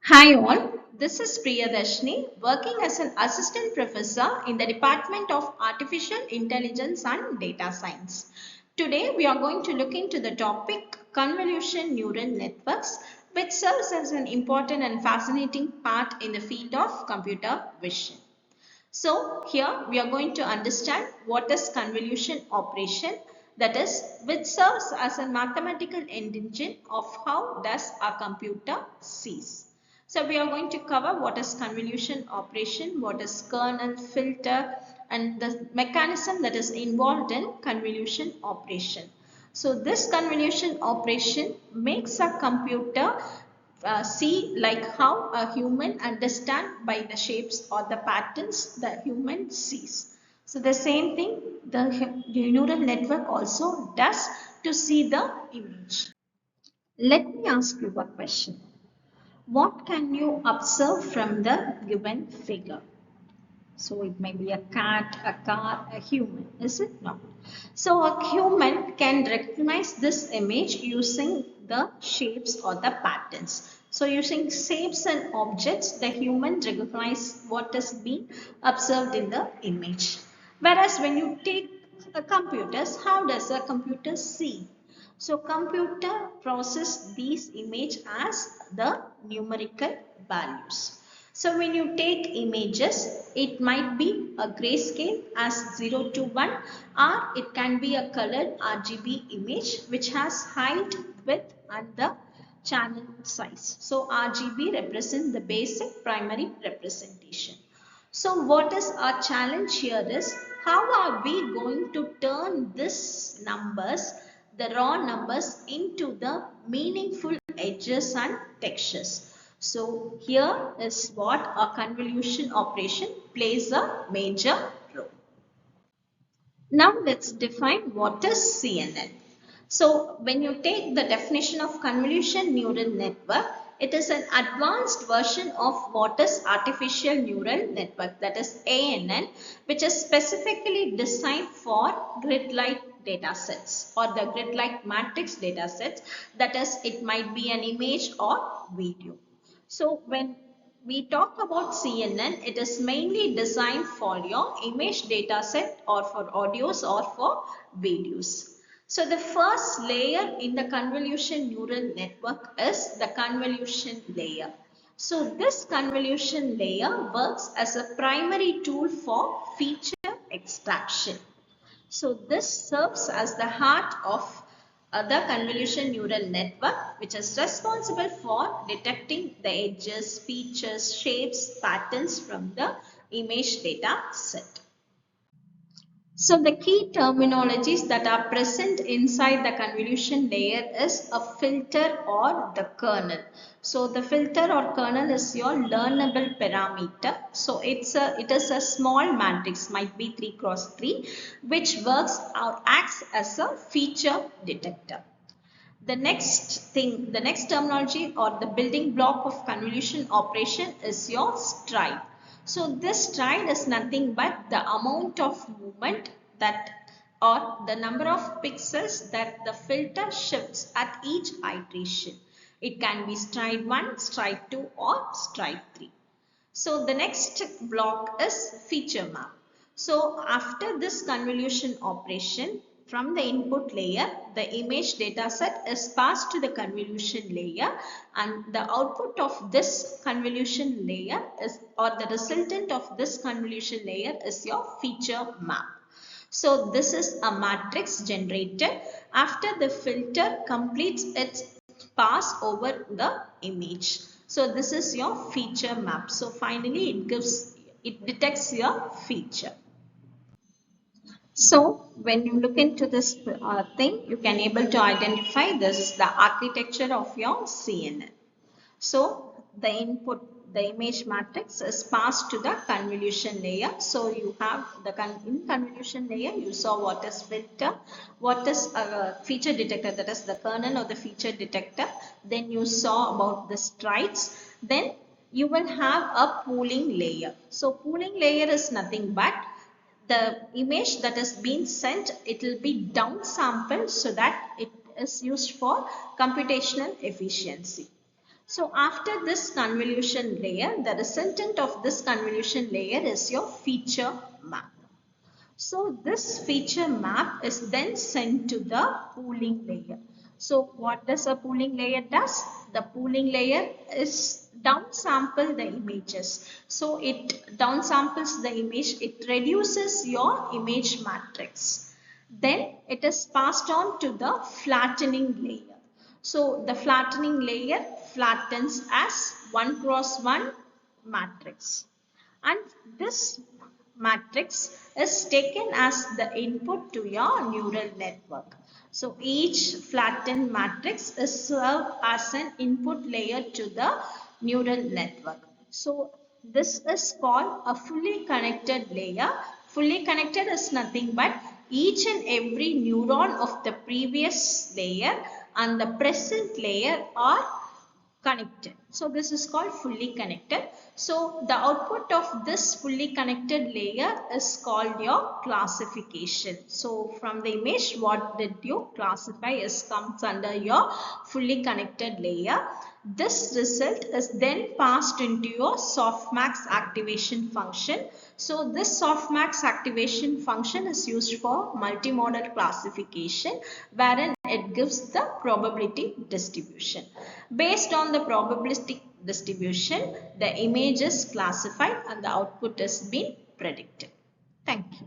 Hi all, this is Priyadashni working as an assistant professor in the Department of Artificial Intelligence and Data Science. Today we are going to look into the topic Convolution Neural Networks, which serves as an important and fascinating part in the field of computer vision. So here we are going to understand what is convolution operation, that is, which serves as a mathematical engine of how does a computer sees. So we are going to cover what is convolution operation, what is kernel, filter, and the mechanism that is involved in convolution operation. So this convolution operation makes a computer see like how a human understand by the shapes or the patterns the human sees. So the same thing the neural network also does to see the image. Let me ask you a question. What can you observe from the given figure? So it may be a cat, a car, a human, is it not? So a human can recognize this image using the shapes or the patterns. So using shapes and objects, the human recognize what is being observed in the image. Whereas when you take computers, how does a computer see? So computer process these image as the numerical values. So when you take images, it might be a grayscale as 0 to 1, or it can be a colored RGB image which has height, width and the channel size. So RGB represents the basic primary representation. So what is our challenge here is how are we going to turn this numbers, the raw numbers into the meaningful edges and textures. So here is what a convolution operation plays a major role. Now let's define what is CNN. So when you take the definition of convolution neural network, it is an advanced version of what is artificial neural network, that is ANN, which is specifically designed for grid-like data sets or the grid-like matrix data sets, that is it might be an image or video. So when we talk about CNN, it is mainly designed for your image data set or for audios or for videos. So the first layer in the convolution neural network is the convolution layer. So this convolution layer works as a primary tool for feature extraction. So this serves as the heart of the convolution neural network, which is responsible for detecting the edges, features, shapes, patterns from the image data set. So the key terminologies that are present inside the convolution layer is a filter or the kernel. So the filter or kernel is your learnable parameter. So it is a small matrix, might be 3 cross 3, which works or acts as a feature detector. The next terminology or the building block of convolution operation is your stride. So this stride is nothing but the amount of movement that or the number of pixels that the filter shifts at each iteration. It can be stride 1, stride 2 or stride 3. So the next block is feature map. So after this convolution operation, from the input layer, the image dataset is passed to the convolution layer, and the output of this convolution layer is, or the resultant of this convolution layer is your feature map. So this is a matrix generated after the filter completes its pass over the image. So this is your feature map. So finally it detects your feature. So when you look into this thing, you can able to identify the architecture of your CNN. So the input, the image matrix is passed to the convolution layer. So you have in convolution layer, you saw what is filter, what is a feature detector, that is the kernel or the feature detector. Then you saw about the strides. Then you will have a pooling layer. So pooling layer is nothing but the image that is being sent, it will be downsampled so that it is used for computational efficiency. So after this convolution layer, the resultant of this convolution layer is your feature map. So this feature map is then sent to the pooling layer. So what does a pooling layer does? The pooling layer is downsample the images. So it downsamples the image, it reduces your image matrix. Then it is passed on to the flattening layer. So the flattening layer flattens as 1 cross 1 matrix, and this matrix is taken as the input to your neural network. So each flattened matrix is served as an input layer to the neural network. So this is called a fully connected layer. Fully connected is nothing but each and every neuron of the previous layer and the present layer are connected. So this is called fully connected. So the output of this fully connected layer is called your classification. So from the image, what did you classify is comes under your fully connected layer. This result is then passed into your softmax activation function. So this softmax activation function is used for multimodal classification, wherein it gives the probability distribution. Based on the probabilistic distribution, the image is classified and the output is being predicted. Thank you.